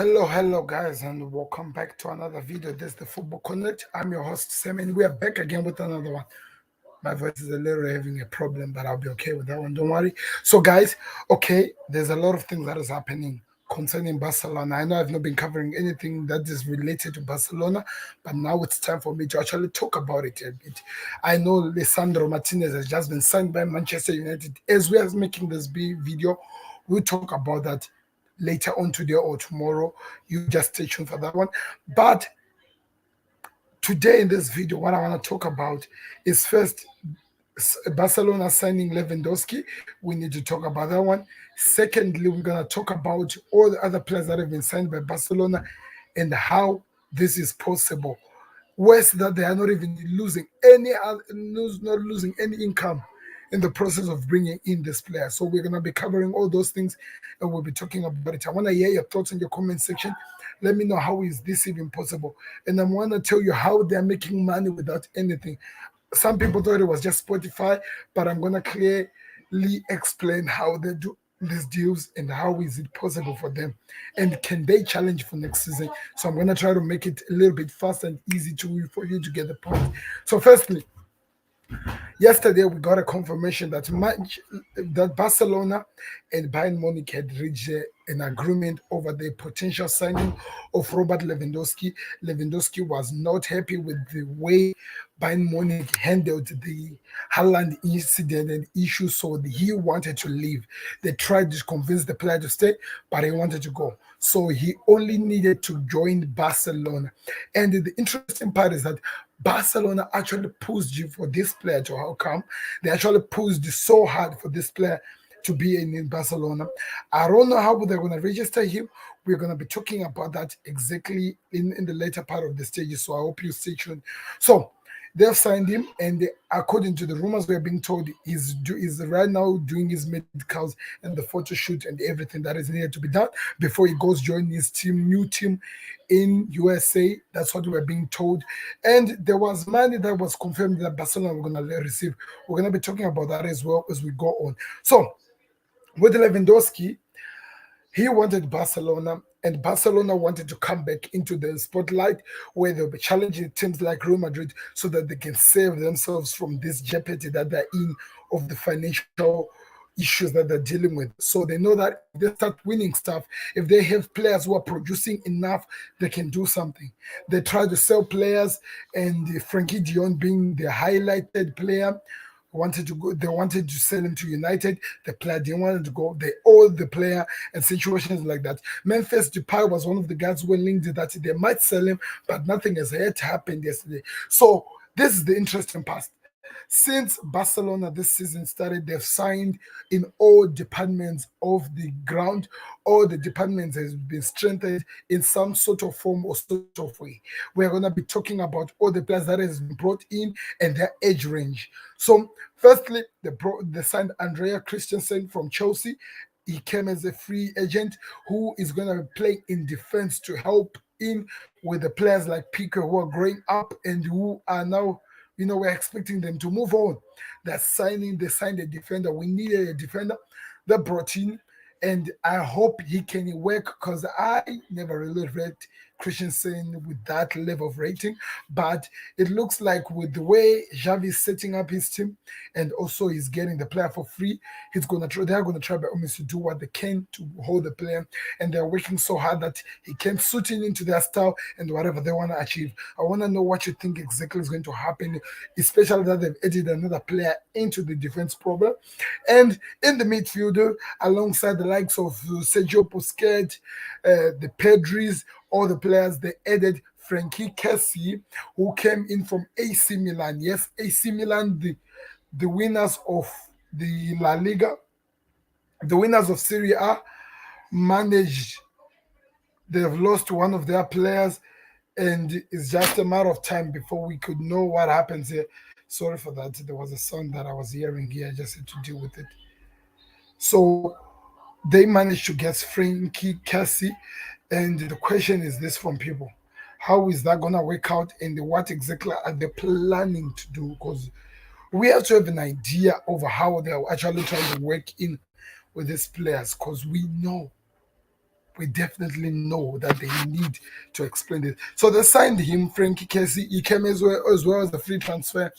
Hello, guys, and welcome back to another video. This is the Football Connect. I'm your host, Sam, and we are back again with another one. My voice is a little having a problem, but I'll be okay with that one. Don't worry. So, guys, okay, there's a lot of things that is happening concerning Barcelona. I know I've not been covering anything that is related to Barcelona, but now it's time for me to actually talk about it a bit. I know Lisandro Martinez has just been signed by Manchester United. As we are making this video, we'll talk about that later on today or tomorrow. You just stay tuned for that one. But today in this video, what I want to talk about is first Barcelona signing Lewandowski. We need to talk about that one. Secondly, we're going to talk about all the other players that have been signed by Barcelona and how this is possible. Worse that they are not even losing not losing any income in the process of bringing in this player. So we're gonna be covering all those things and we'll be talking about it. I want to hear your thoughts in your comment section. Let me know how is this even possible, and I want to tell you how they're making money without anything. Some people thought it was just Spotify, but I'm gonna clearly explain how they do these deals and how is it possible for them, and can they challenge for next season. So I'm gonna try to make it a little bit fast and easy to for you to get the point. So firstly, yesterday, we got a confirmation that that Barcelona and Bayern Munich had reached an agreement over the potential signing of Robert Lewandowski. Lewandowski was not happy with the way Bayern Munich handled the Haaland incident and issue, so he wanted to leave. They tried to convince the player to stay, but he wanted to go. So he only needed to join Barcelona. And the interesting part is that Barcelona actually pushed you for this player to come. They actually pushed so hard for this player to be in Barcelona. I don't know how they're going to register him. We're going to be talking about that exactly in the later part of the stages. So I hope you stay tuned. So they've signed him, and according to the rumors we're being told, is right now doing his medicals and the photo shoot and everything that is needed to be done before he goes join his new team in USA. That's what we're being told. And there was money that was confirmed that Barcelona were going to receive. We're going to be talking about that as well as we go on. So with Lewandowski, he wanted Barcelona, and Barcelona wanted to come back into the spotlight where they'll be challenging teams like Real Madrid so that they can save themselves from this jeopardy that they're in of the financial issues that they're dealing with. So they know that if they start winning stuff, if they have players who are producing enough, they can do something. They try to sell players, and Frankie Dion being the highlighted player, wanted to go. They wanted to sell him to United. The player didn't want to go. They owed the player, and situations like that. Memphis Depay was one of the guys who were linked that they might sell him, but nothing has yet happened yesterday. So this is the interesting part. Since Barcelona this season started, they've signed in all departments of the ground. All the departments has been strengthened in some sort of form or sort of way. We're going to be talking about all the players that has been brought in and their age range. So, firstly, they signed Andrea Christensen from Chelsea. He came as a free agent who is going to play in defense to help in with the players like Pico who are growing up and who are now, we're expecting them to move on. They signed a defender. We needed a defender. They brought in, and I hope he can work because I never really read Christensen with that level of rating. But it looks like with the way Xavi is setting up his team, and also he's getting the player for free, they're gonna try by all means to do what they can to hold the player, and they're working so hard that he can suit in into their style and whatever they want to achieve. I want to know what you think exactly is going to happen, especially that they've added another player into the defense problem. And in the midfield, alongside the likes of Sergio Busquets, the Pedris, all the players, they added Frankie Kessie, who came in from AC Milan. Yes, AC Milan, the winners of the La Liga, the winners of Serie A, managed. They've lost one of their players, and it's just a matter of time before we could know what happens here. Sorry for that. There was a sound that I was hearing here. I just had to deal with it. So they managed to get Frankie Cassie, and the question is this from people: how is that gonna work out, and what exactly are they planning to do? Because we have to have an idea over how they're actually trying to work in with these players, because we know. we definitely know that they need to explain it. So they signed him, Frankie Casey. He came as well as a free transfer,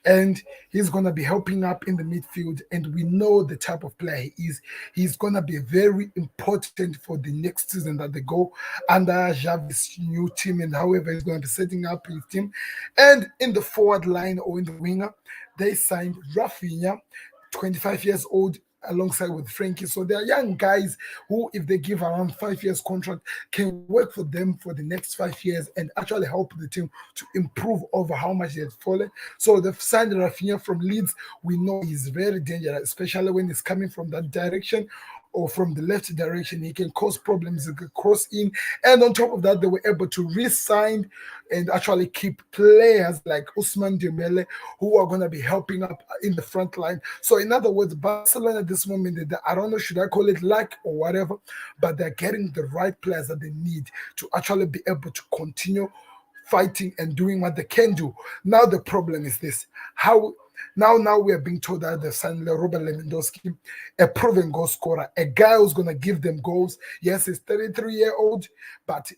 and he's gonna be helping up in the midfield. And we know the type of player he is. He's gonna be very important for the next season that they go under Javi's new team, and however he's gonna be setting up his team. And in the forward line or in the winger, they signed Rafinha, 25 years old, alongside with Frankie. So they are young guys who, if they give around 5 years contract, can work for them for the next 5 years and actually help the team to improve over how much they had fallen. So they've signed Rafinha from Leeds. We know he's very dangerous, especially when he's coming from that direction or from the left direction. He can cause problems, he can cross in. And on top of that, they were able to re-sign and actually keep players like Usman Dembele, who are going to be helping up in the front line. So, in other words, Barcelona at this moment, I don't know, should I call it luck or whatever, but they're getting the right players that they need to actually be able to continue fighting and doing what they can do. Now the problem is this: how now we are being told that they've signed Robert Lewandowski, a proven goal scorer, a guy who's gonna give them goals. Yes, he's 33-year-old, but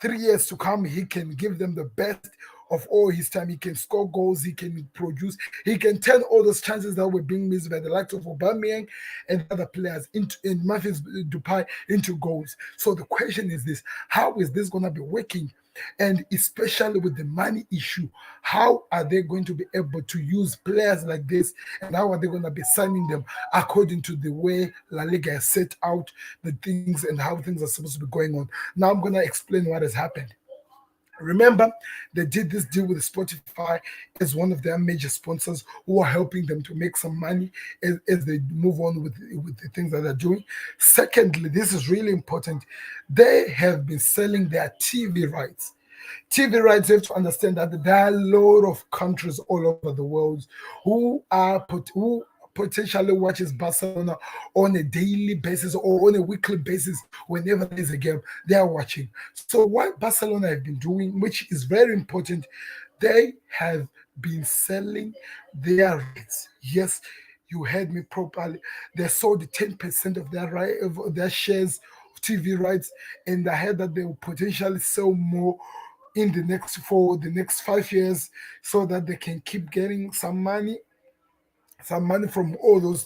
3 years to come, he can give them the best of all his time. He can score goals, he can produce, he can turn all those chances that were being missed by the likes of Aubameyang and other players into in Memphis Depay into goals. So the question is this: how is this gonna be working? And especially with the money issue, how are they going to be able to use players like this? And how are they going to be signing them according to the way La Liga has set out the things and how things are supposed to be going on? Now I'm going to explain what has happened. Remember, they did this deal with Spotify as one of their major sponsors who are helping them to make some money as they move on with the things that they're doing. Secondly, this is really important. They have been selling their TV rights. TV rights, you have to understand that there are a lot of countries all over the world who potentially watches Barcelona on a daily basis or on a weekly basis whenever there is a game they are watching. So what Barcelona have been doing, which is very important, they have been selling their rights. Yes, you heard me properly. They sold 10% of their shares of TV rights, and I heard that they will potentially sell more in the next for the next 5 years so that they can keep getting some money from all those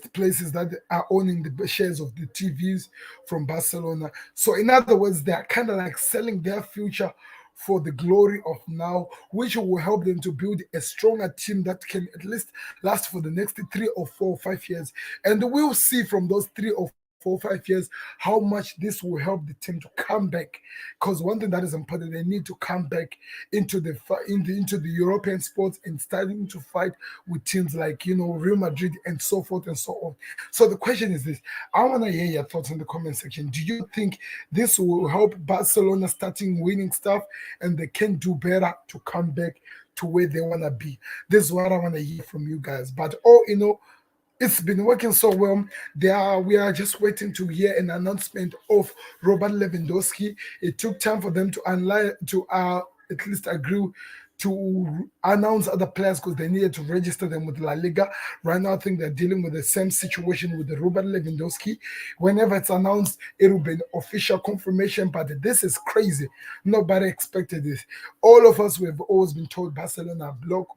places that are owning the shares of the TVs from Barcelona. So in other words, they are kind of like selling their future for the glory of now, which will help them to build a stronger team that can at least last for the next 3 or 4 or 5 years. And we'll see from those 3 or 4 or 5 years how much this will help the team to come back. Because one thing that is important, they need to come back into the European sports and starting to fight with teams like Real Madrid and so forth and so on. So the question is this: I want to hear your thoughts in the comment section. Do you think this will help Barcelona starting winning stuff and they can do better to come back to where they want to be? This is what I want to hear from you guys. But it's been working so well. We are just waiting to hear an announcement of Robert Lewandowski. It took time for them to at least agree to announce other players because they needed to register them with La Liga. Right now, I think they're dealing with the same situation with the Robert Lewandowski. Whenever it's announced, it will be an official confirmation. But this is crazy. Nobody expected this. All of us, we have always been told Barcelona broke,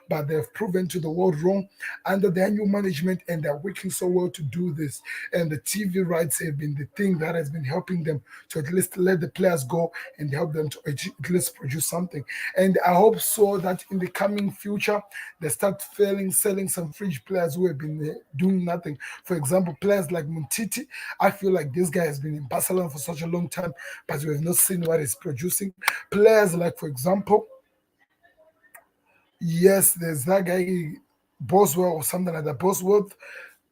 but they've proven to the world wrong under their new management, and they're working so well to do this. And the TV rights have been the thing that has been helping them to at least let the players go and help them to at least produce something. And I hope so that in the coming future they start selling some fringe players who have been doing nothing. For example, players like Muntiti. I feel like this guy has been in Barcelona for such a long time, but we have not seen what he's producing. Players like, for example, yes, there's that guy Boswell or something like that. Bosworth,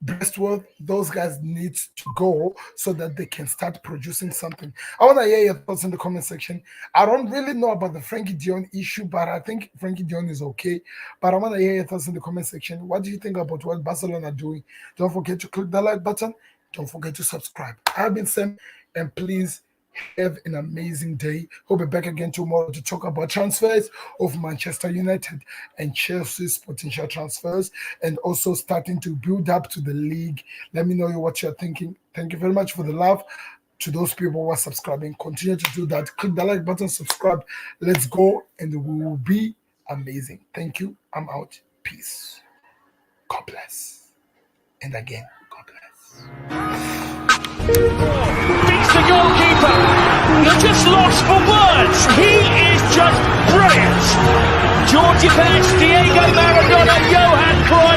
Breastworth, those guys need to go so that they can start producing something. I want to hear your thoughts in the comment section. I don't really know about the Frankie Dion issue, but I think Frankie Dion is okay. But I want to hear your thoughts in the comment section. What do you think about what Barcelona are doing? Don't forget to click the like button. Don't forget to subscribe. I've been Sam, and please Have an amazing day. We'll be back again tomorrow to talk about transfers of Manchester United and Chelsea's potential transfers, and also starting to build up to the league. Let me know what you're thinking. Thank you very much for the love. To those people who are subscribing, continue to do that. Click the like button, subscribe. Let's go, and we will be amazing. Thank you. I'm out. Peace. God bless. And again, God bless. Beats the goalkeeper. You're just lost for words. He is just brilliant. Georgie Best, Diego Maradona, Johan Cruyff.